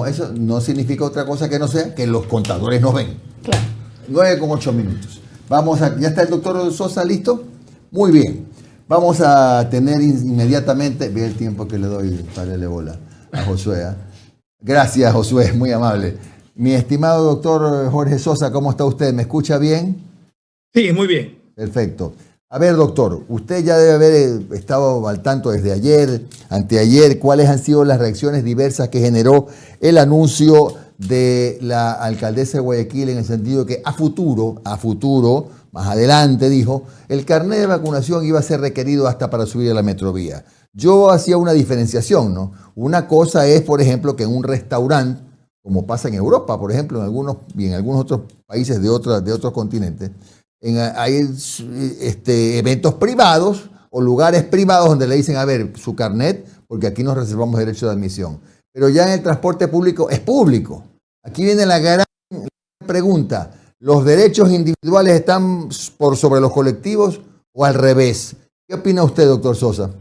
Eso no significa otra cosa que no sea que los contadores no ven. Claro. 9:08. ¿Ya está el doctor Sosa listo? Muy bien. Vamos a tener inmediatamente, ve el tiempo que le doy para darle bola a Josué. Gracias, Josué, muy amable. Mi estimado doctor Jorge Sosa, ¿cómo está usted? ¿Me escucha bien? Sí, muy bien. Perfecto. A ver, doctor, usted ya debe haber estado al tanto desde ayer, anteayer, cuáles han sido las reacciones diversas que generó el anuncio de la alcaldesa de Guayaquil en el sentido de que a futuro, más adelante dijo, el carnet de vacunación iba a ser requerido hasta para subir a la metrovía. Yo hacía una diferenciación, ¿no? Una cosa es, por ejemplo, que en un restaurante, como pasa en Europa, por ejemplo, en algunos otros países de otros continentes, hay eventos privados o lugares privados donde le dicen, a ver, su carnet, porque aquí nos reservamos derecho de admisión. Pero ya en el transporte público es público. Aquí viene la gran pregunta. ¿Los derechos individuales están por sobre los colectivos o al revés? ¿Qué opina usted, doctor Sosa?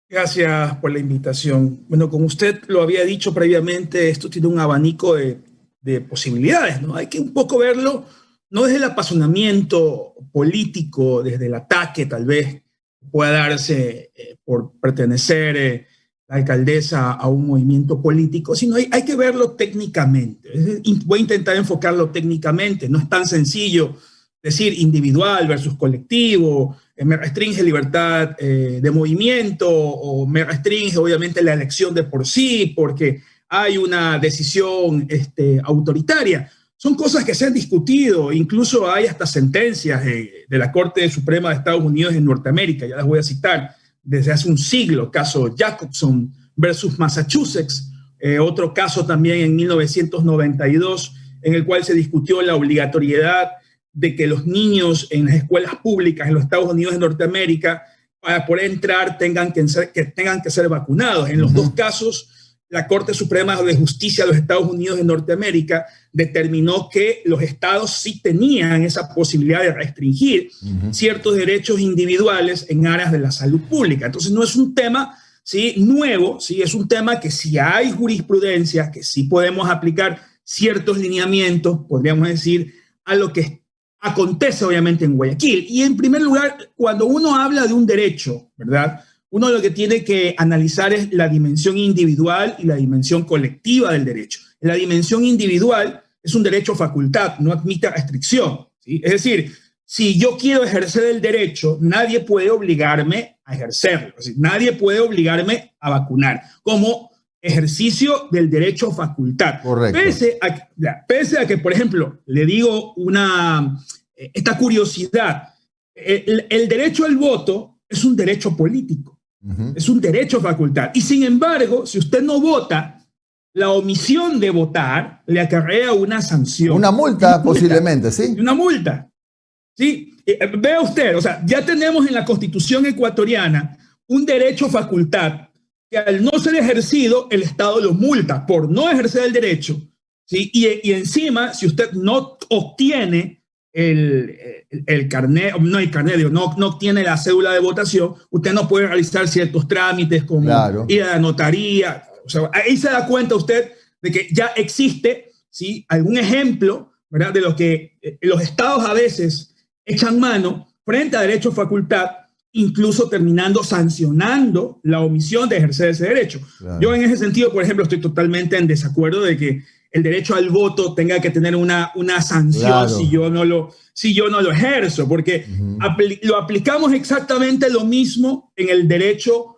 Gracias por la invitación. Bueno, como usted lo había dicho previamente, esto tiene un abanico de posibilidades, ¿no? Hay que un poco verlo, no desde el apasionamiento político, desde el ataque tal vez pueda darse por pertenecer la alcaldesa a un movimiento político, sino hay que verlo técnicamente. Voy a intentar enfocarlo técnicamente. No es tan sencillo decir individual versus colectivo, me restringe libertad de movimiento o me restringe obviamente la elección de por sí porque hay una decisión autoritaria. Son cosas que se han discutido, incluso hay hasta sentencias de la Corte Suprema de Estados Unidos en Norteamérica, ya las voy a citar, desde hace un siglo, caso Jacobson versus Massachusetts, otro caso también en 1992, en el cual se discutió la obligatoriedad de que los niños en las escuelas públicas en los Estados Unidos de Norteamérica, para poder entrar, tengan que ser vacunados. En los dos casos, la Corte Suprema de Justicia de los Estados Unidos de Norteamérica determinó que los estados sí tenían esa posibilidad de restringir ciertos derechos individuales en áreas de la salud pública. Entonces no es un tema nuevo, es un tema que sí hay jurisprudencia, que sí podemos aplicar ciertos lineamientos, podríamos decir, a lo que acontece obviamente en Guayaquil. Y en primer lugar, cuando uno habla de un derecho, ¿verdad?, uno lo que tiene que analizar es la dimensión individual y la dimensión colectiva del derecho. La dimensión individual es un derecho facultad, no admite restricción, ¿sí? Es decir, si yo quiero ejercer el derecho, nadie puede obligarme a ejercerlo. Es decir, nadie puede obligarme a vacunar como ejercicio del derecho facultad. Correcto. Pese a que, por ejemplo, le digo esta curiosidad, el derecho al voto es un derecho político. Es un derecho facultad. Y sin embargo, si usted no vota, la omisión de votar le acarrea una sanción. Una multa, posiblemente, sí. Una multa. ¿Sí? Vea usted, o sea, ya tenemos en la Constitución ecuatoriana un derecho facultad que al no ser ejercido, el Estado lo multa por no ejercer el derecho. ¿Sí? Y encima, si usted no obtiene el carnet, no obtiene la cédula de votación, usted no puede realizar ciertos trámites como ir a la notaría. O sea, ahí se da cuenta usted de que ya existe, ¿sí?, algún ejemplo, ¿verdad?, de lo que los estados a veces echan mano frente a derecho facultad, incluso terminando sancionando la omisión de ejercer ese derecho. Claro. Yo en ese sentido, por ejemplo, estoy totalmente en desacuerdo de que el derecho al voto tenga que tener una sanción, claro, si yo no lo ejerzo, porque lo aplicamos exactamente lo mismo en el derecho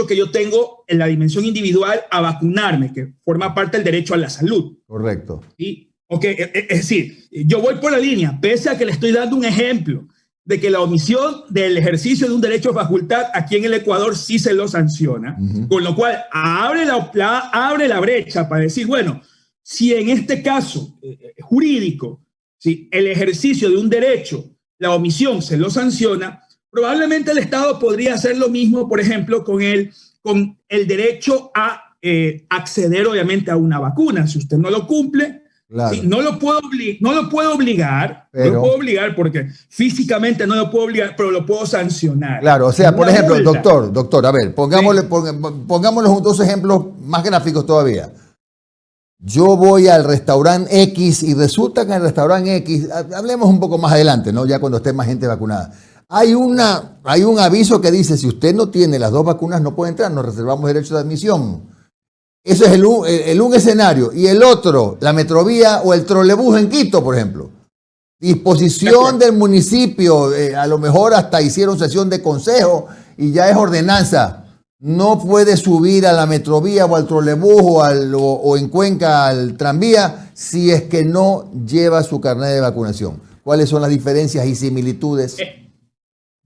que yo tengo en la dimensión individual a vacunarme, que forma parte del derecho a la salud. Correcto. ¿Sí? Okay. Es decir, yo voy por la línea, pese a que le estoy dando un ejemplo de que la omisión del ejercicio de un derecho de facultad aquí en el Ecuador sí se lo sanciona, con lo cual abre la brecha para decir, bueno, si en este caso jurídico, si el ejercicio de un derecho, la omisión se lo sanciona, probablemente el Estado podría hacer lo mismo, por ejemplo, con el derecho a acceder obviamente a una vacuna. Si usted no lo cumple, Claro. ¿sí? No lo puedo obligar, Pero, no lo puedo obligar porque físicamente no lo puedo obligar, pero lo puedo sancionar. Claro, o sea, por Una ejemplo, multa. doctor, a ver, pongámosle, Sí. pongámosle dos ejemplos más gráficos todavía. Yo voy al restaurante X y resulta que en el restaurante X, hablemos un poco más adelante, ¿no? Ya cuando esté más gente vacunada. Hay un aviso que dice, si usted no tiene las 2 vacunas no puede entrar, nos reservamos derecho de admisión. Ese es un escenario. Y el otro, la Metrovía o el trolebús en Quito, por ejemplo. Disposición del municipio, a lo mejor hasta hicieron sesión de consejo y ya es ordenanza. No puede subir a la Metrovía o al trolebús o en Cuenca al tranvía si es que no lleva su carnet de vacunación. ¿Cuáles son las diferencias y similitudes?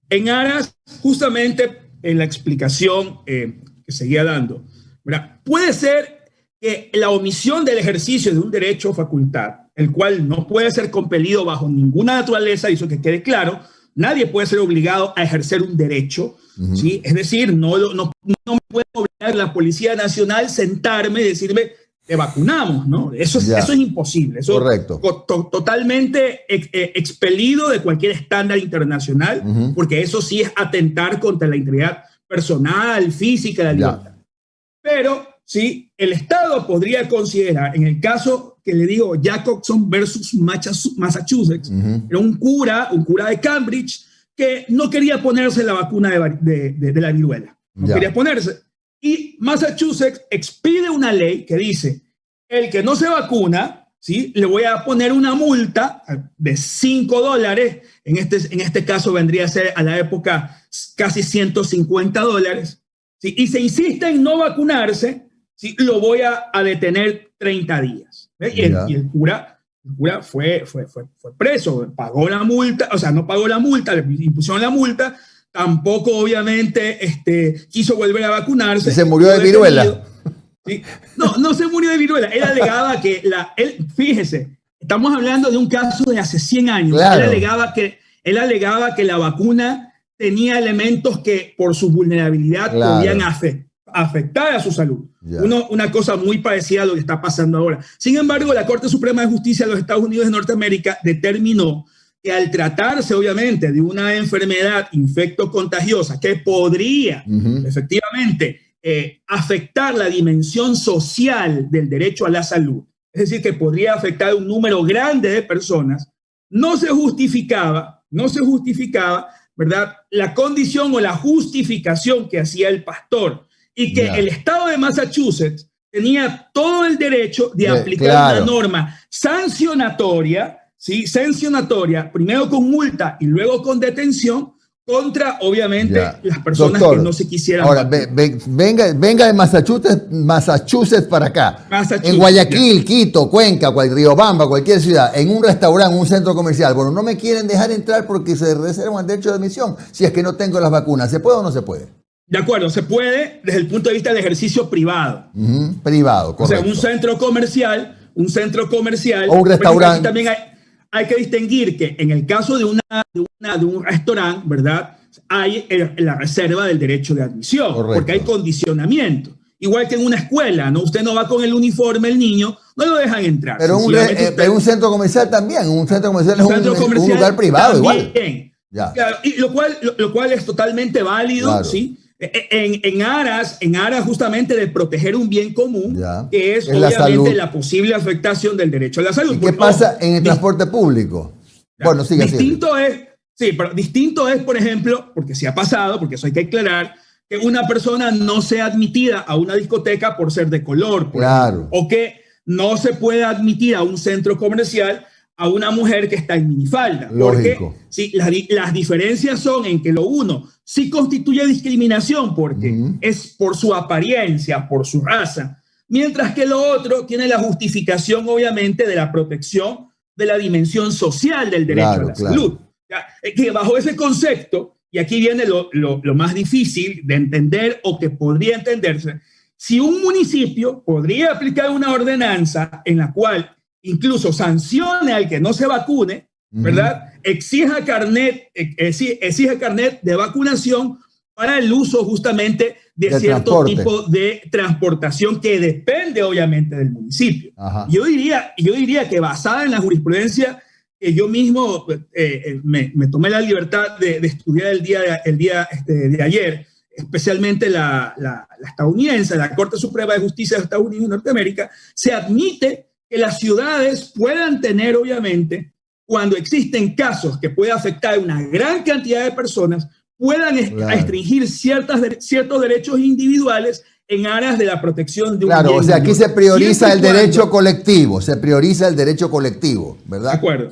En aras, justamente en la explicación que seguía dando, ¿verdad? Puede ser que la omisión del ejercicio de un derecho o facultad, el cual no puede ser compelido bajo ninguna naturaleza, y eso que quede claro, nadie puede ser obligado a ejercer un derecho, ¿sí? Es decir, no me puede obligar la Policía Nacional a sentarme y decirme, te vacunamos, ¿no? Eso es imposible. Eso correcto. Totalmente expelido de cualquier estándar internacional, porque eso sí es atentar contra la integridad personal, física, la libertad. Pero sí, el Estado podría considerar, en el caso que le digo, Jacobson versus Massachusetts, era un cura de Cambridge, que no quería ponerse la vacuna de la viruela. No quería ponerse. Y Massachusetts expide una ley que dice, el que no se vacuna, ¿sí? Le voy a poner una multa de $5. En este caso vendría a ser a la época casi $150. ¿Sí? Y se insiste en no vacunarse, ¿sí? Lo voy a detener 30 días. Y el cura fue preso, pagó la multa, o sea, no pagó la multa, le impusieron la multa, tampoco obviamente quiso volver a vacunarse. Y se murió de viruela. ¿Sí? No se murió de viruela, él alegaba que, fíjese, estamos hablando de un caso de hace 100 años, claro. Él alegaba que la vacuna tenía elementos que por su vulnerabilidad podían afectar a su salud. Una cosa muy parecida a lo que está pasando ahora. Sin embargo, la Corte Suprema de Justicia de los Estados Unidos de Norteamérica determinó que al tratarse obviamente de una enfermedad infectocontagiosa que podría efectivamente afectar la dimensión social del derecho a la salud, es decir, que podría afectar a un número grande de personas, no se justificaba, ¿verdad?, la condición o la justificación que hacía el pastor, y que el estado de Massachusetts tenía todo el derecho de aplicar una norma sancionatoria, ¿sí? Sancionatoria, primero con multa y luego con detención, contra, obviamente, las personas que no se quisieran. Ahora, venga de Massachusetts para acá. En Guayaquil, Quito, Cuenca, Riobamba, cualquier ciudad, en un restaurante, un centro comercial. Bueno, no me quieren dejar entrar porque se reservan el derecho de admisión si es que no tengo las vacunas. ¿Se puede o no se puede? De acuerdo, se puede desde el punto de vista del ejercicio privado. Privado, correcto. O sea, un centro comercial. O un restaurante. También hay que distinguir que en el caso de un restaurante, ¿verdad?, hay la reserva del derecho de admisión, porque hay condicionamiento. Igual que en una escuela, ¿no? Usted no va con el uniforme, el niño, no lo dejan entrar. Pero un centro comercial también, un centro comercial es un lugar privado también, igual. Claro, y lo cual es totalmente válido, ¿sí? En aras justamente de proteger un bien común, que es obviamente la posible afectación del derecho a la salud. ¿Y qué pasa en el transporte público? Bueno, sigue así. Distinto es, por ejemplo, porque sí ha pasado, porque eso hay que aclarar, que una persona no sea admitida a una discoteca por ser de color, o que no se pueda admitir a un centro comercial a una mujer que está en minifalda. Lógico. Porque sí, las diferencias son en que lo uno sí constituye discriminación porque es por su apariencia, por su raza, mientras que lo otro tiene la justificación, obviamente, de la protección de la dimensión social del derecho a la salud. Que bajo ese concepto, y aquí viene lo más difícil de entender o que podría entenderse, si un municipio podría aplicar una ordenanza en la cual incluso sancione al que no se vacune, ¿verdad? Exija carnet de vacunación para el uso justamente de cierto tipo de transportación que depende obviamente del municipio. Yo diría que basada en la jurisprudencia que yo mismo me tomé la libertad de estudiar el día de ayer, especialmente la estadounidense, la Corte Suprema de Justicia de Estados Unidos y Norteamérica, se admite que las ciudades puedan tener, obviamente, cuando existen casos que pueden afectar a una gran cantidad de personas, puedan restringir ciertos derechos individuales en aras de la protección de un bien. O sea, aquí se prioriza el derecho colectivo, se prioriza el derecho colectivo, ¿verdad? De acuerdo.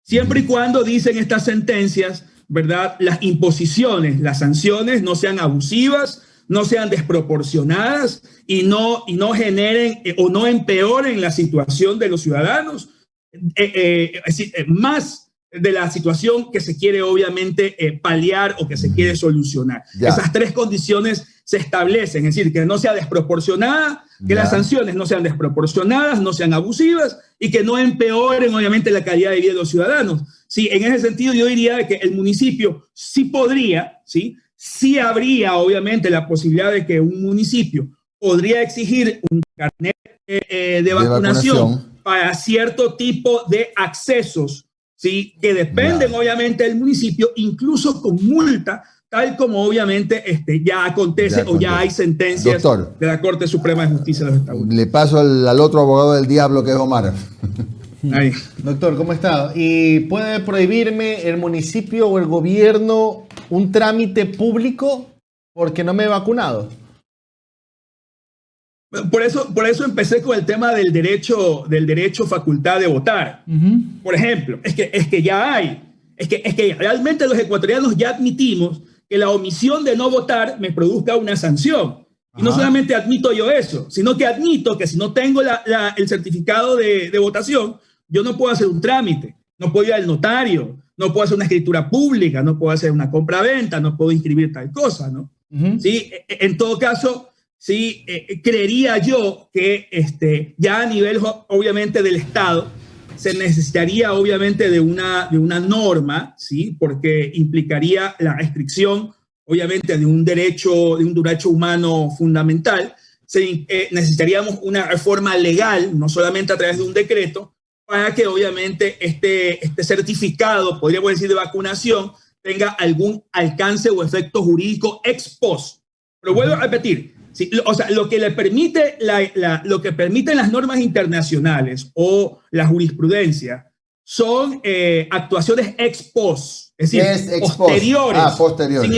Siempre y cuando, dicen estas sentencias, ¿verdad?, las imposiciones, las sanciones no sean abusivas, no sean desproporcionadas y no generen o no empeoren la situación de los ciudadanos, más de la situación que se quiere obviamente paliar o que se quiere solucionar. Esas tres condiciones se establecen, es decir, que no sea desproporcionada, que las sanciones no sean desproporcionadas, no sean abusivas y que no empeoren obviamente la calidad de vida de los ciudadanos. Sí, en ese sentido yo diría que el municipio sí podría, sí habría obviamente la posibilidad de que un municipio podría exigir un carnet de vacunación para cierto tipo de accesos, ¿sí?, que dependen obviamente del municipio, incluso con multa, tal como obviamente ya acontece o ya hay sentencias de la Corte Suprema de Justicia de los Estados Unidos. Le paso al otro abogado del diablo, que es Omar. Ahí. Doctor, ¿cómo está? ¿Y puede prohibirme el municipio o el gobierno un trámite público porque no me he vacunado? Por eso empecé con el tema del derecho facultad de votar. Por ejemplo, es que ya hay, es que realmente los ecuatorianos ya admitimos que la omisión de no votar me produzca una sanción. Y no solamente admito yo eso, sino que admito que si no tengo el certificado de votación, yo no puedo hacer un trámite, no puedo ir al notario, no puedo hacer una escritura pública, no puedo hacer una compra-venta, no puedo inscribir tal cosa, ¿no? ¿Sí? En todo caso, sí, creería yo que ya a nivel, obviamente, del Estado, se necesitaría, obviamente, de una norma, ¿sí?, porque implicaría la restricción, obviamente, de un derecho humano fundamental. Necesitaríamos una reforma legal, no solamente a través de un decreto, para que, obviamente, este certificado, podríamos decir, de vacunación, tenga algún alcance o efecto jurídico ex post. Pero vuelvo a repetir, sí, o sea, lo que permiten las normas internacionales o la jurisprudencia son actuaciones ex post, es decir, posteriores. Posteriores.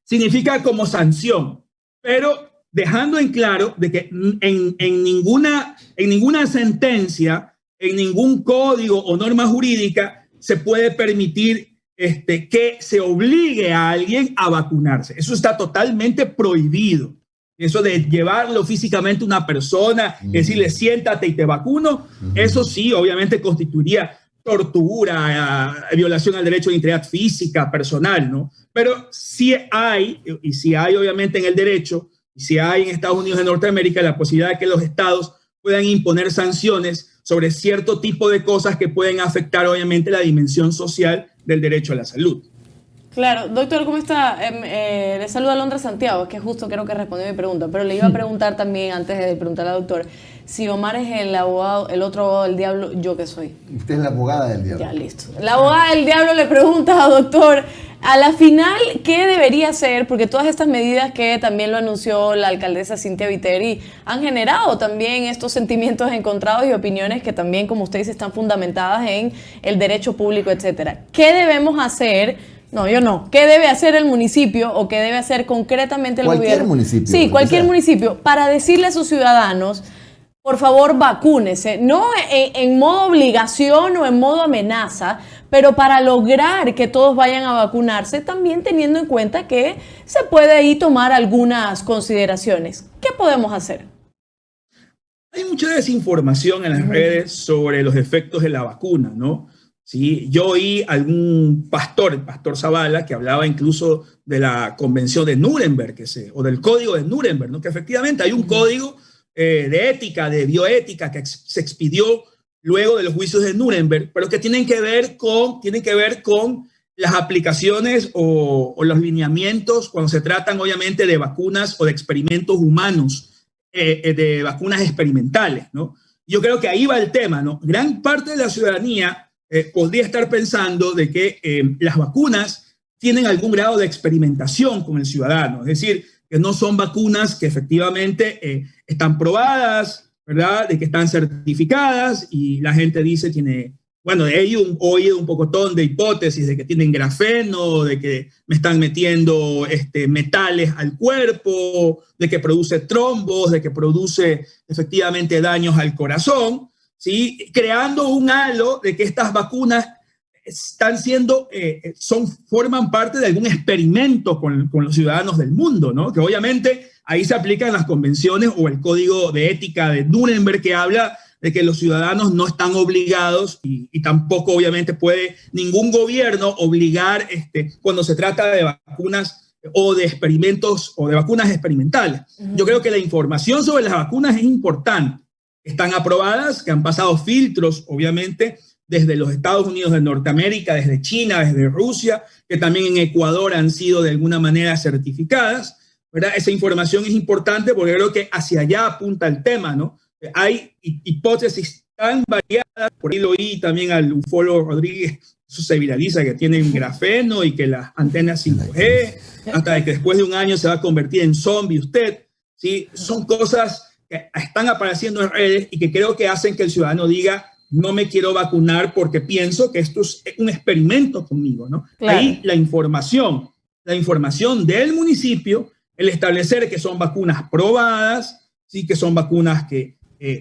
Significa como sanción, pero dejando en claro de que en ninguna sentencia, en ningún código o norma jurídica se puede permitir que se obligue a alguien a vacunarse. Eso está totalmente prohibido. Eso de llevarlo físicamente a una persona, decirle siéntate y te vacuno, eso sí, obviamente constituiría tortura, violación al derecho de integridad física, personal, ¿no? Pero sí hay obviamente en el derecho, y sí hay en Estados Unidos de Norteamérica la posibilidad de que los estados puedan imponer sanciones sobre cierto tipo de cosas que pueden afectar obviamente la dimensión social del derecho a la salud. Claro, doctor, ¿cómo está? Le saluda Alondra Santiago, que justo creo que respondió mi pregunta, pero le iba a preguntar también, antes de preguntarle al doctor, si Omar es el otro abogado del diablo, ¿yo qué soy? Usted es la abogada del diablo. Ya, listo. La abogada del diablo le pregunta, doctor, a la final, ¿qué debería hacer? Porque todas estas medidas que también lo anunció la alcaldesa Cynthia Viteri han generado también estos sentimientos encontrados y opiniones que también, como usted dice, están fundamentadas en el derecho público, etcétera. ¿Qué debemos hacer? No, yo no. ¿Qué debe hacer el municipio o qué debe hacer concretamente el gobierno? Cualquier municipio. Sí, cualquier municipio, para decirle a sus ciudadanos, por favor, vacúnese. No en modo obligación o en modo amenaza, pero para lograr que todos vayan a vacunarse, también teniendo en cuenta que se puede ahí tomar algunas consideraciones. ¿Qué podemos hacer? Hay mucha desinformación en las redes sobre los efectos de la vacuna, ¿no? Sí, yo oí algún pastor, el pastor Zavala, que hablaba incluso de la convención de Nuremberg, o del código de Nuremberg, ¿no? Que efectivamente hay un código de ética, de bioética, que se expidió luego de los juicios de Nuremberg, pero que tienen que ver con las aplicaciones o los lineamientos cuando se tratan obviamente de vacunas o de experimentos humanos, de vacunas experimentales, ¿no? Yo creo que ahí va el tema, ¿no? Gran parte de la ciudadanía podría estar pensando de que las vacunas tienen algún grado de experimentación con el ciudadano, es decir, que no son vacunas que efectivamente están probadas, ¿verdad? De que están certificadas y la gente dice bueno, de ahí he oído un pocotón de hipótesis de que tienen grafeno, de que me están metiendo metales al cuerpo, de que produce trombos, de que produce efectivamente daños al corazón, ¿sí? Creando un halo de que estas vacunas están forman parte de algún experimento con los ciudadanos del mundo, ¿no? Que obviamente ahí se aplican las convenciones o el código de ética de Nuremberg que habla de que los ciudadanos no están obligados y tampoco obviamente puede ningún gobierno obligar cuando se trata de vacunas o de experimentos o de vacunas experimentales. Yo creo que la información sobre las vacunas es importante. Están aprobadas, que han pasado filtros obviamente desde los Estados Unidos de Norteamérica, desde China, desde Rusia, que también en Ecuador han sido de alguna manera certificadas, ¿verdad? Esa información es importante porque creo que hacia allá apunta el tema, ¿no? Hay hipótesis tan variadas, por ahí lo oí también al ufólogo Rodríguez, eso se viraliza, que tienen grafeno y que las antenas 5G, hasta que después de un año se va a convertir en zombie usted, ¿sí? Son cosas que están apareciendo en redes y que creo que hacen que el ciudadano diga, no me quiero vacunar porque pienso que esto es un experimento conmigo, ¿no? Claro. Ahí la información del municipio, el establecer que son vacunas probadas, ¿sí? Que son vacunas que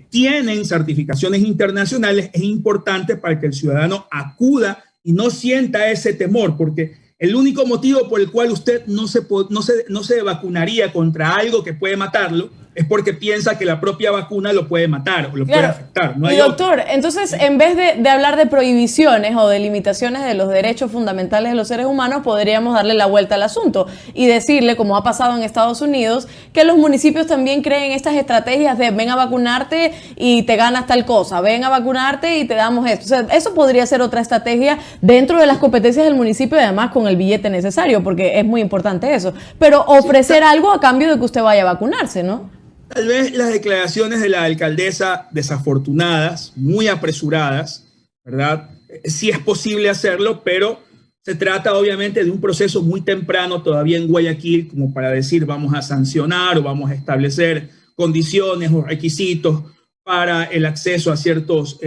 tienen certificaciones internacionales, es importante para que el ciudadano acuda y no sienta ese temor, porque el único motivo por el cual usted no se vacunaría contra algo que puede matarlo es porque piensa que la propia vacuna lo puede matar o lo puede afectar. No hay doctor, entonces en vez de hablar de prohibiciones o de limitaciones de los derechos fundamentales de los seres humanos, podríamos darle la vuelta al asunto y decirle, como ha pasado en Estados Unidos, que los municipios también creen estas estrategias de ven a vacunarte y te ganas tal cosa, ven a vacunarte y te damos esto. O sea, eso podría ser otra estrategia dentro de las competencias del municipio y además con el billete necesario, porque es muy importante eso. Pero ofrecer algo a cambio de que usted vaya a vacunarse, ¿no? Tal vez las declaraciones de la alcaldesa desafortunadas, muy apresuradas, ¿verdad? Sí es posible hacerlo, pero se trata obviamente de un proceso muy temprano todavía en Guayaquil como para decir vamos a sancionar o vamos a establecer condiciones o requisitos para el acceso a ciertos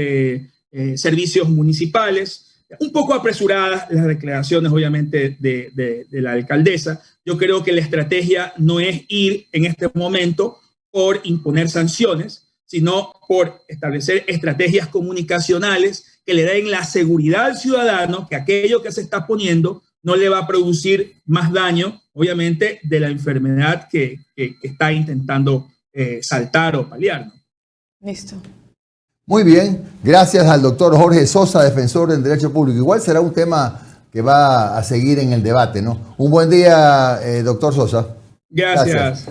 servicios municipales. Un poco apresuradas las declaraciones obviamente de la alcaldesa. Yo creo que la estrategia no es ir en este momento por imponer sanciones, sino por establecer estrategias comunicacionales que le den la seguridad al ciudadano que aquello que se está poniendo no le va a producir más daño, obviamente, de la enfermedad que está intentando saltar o paliar, ¿no? Listo. Muy bien, gracias al doctor Jorge Sosa, defensor del derecho público. Igual será un tema que va a seguir en el debate, ¿no? Un buen día, doctor Sosa. Gracias.